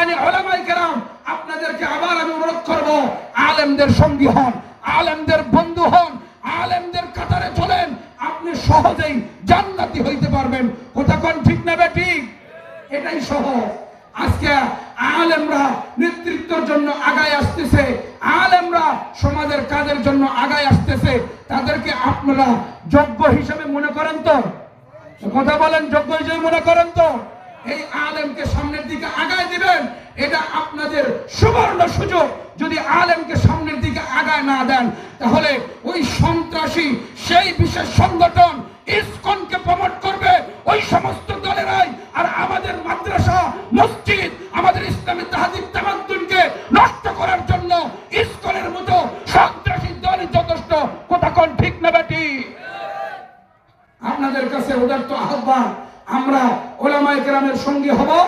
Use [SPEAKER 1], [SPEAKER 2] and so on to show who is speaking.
[SPEAKER 1] সম্মানী উলামায়ে কেরাম, আপনাদেরকে আবার আমি অনুরোধ করব, আলেমদের সঙ্গী হন, আলেমদের বন্ধু হন, আলেমদের কাতারে চলেন, আপনি সহজেই জান্নাতি হইতে পারবেন। কথা কোন ঠিক না ঠিক? এটাই সহজ। আজকে আলেমরা নেতৃত্বের জন্য আগায় আসতেছে, আলেমরা সমাজের কাজের জন্য আগায় আসতেছে, তাদেরকে আপনারা যোগ্য হিসেবে মনে করেন তো? কথা বলেন, যোগ্য হিসেবে মনে করেন তো? এই আলেমকে সামনের দিকে আগায় দিবেন, এটা আপনাদের সুবর্ণ সুযোগ। যদি আলেমকে সামনের দিকে আগায় না দেন, তাহলে ওই সন্ত্রাসী সেই বিশেষ সংগঠন ইসকনকে প্রমোট করবে ওই সমস্ত দলেরাই, আর আমাদের মাদ্রাসা, মসজিদ, আমাদের ইসলামী তাহজিব তামাদ্দুনকে নষ্ট করার জন্য ইসকনের মতো সন্ত্রাসী দল যথেষ্ট। কথা কোন ঠিক না ঠিক? আপনাদের কাছে উদাত্ত আহ্বান, আমরা উলামায়ে কেরামের সঙ্গী হব।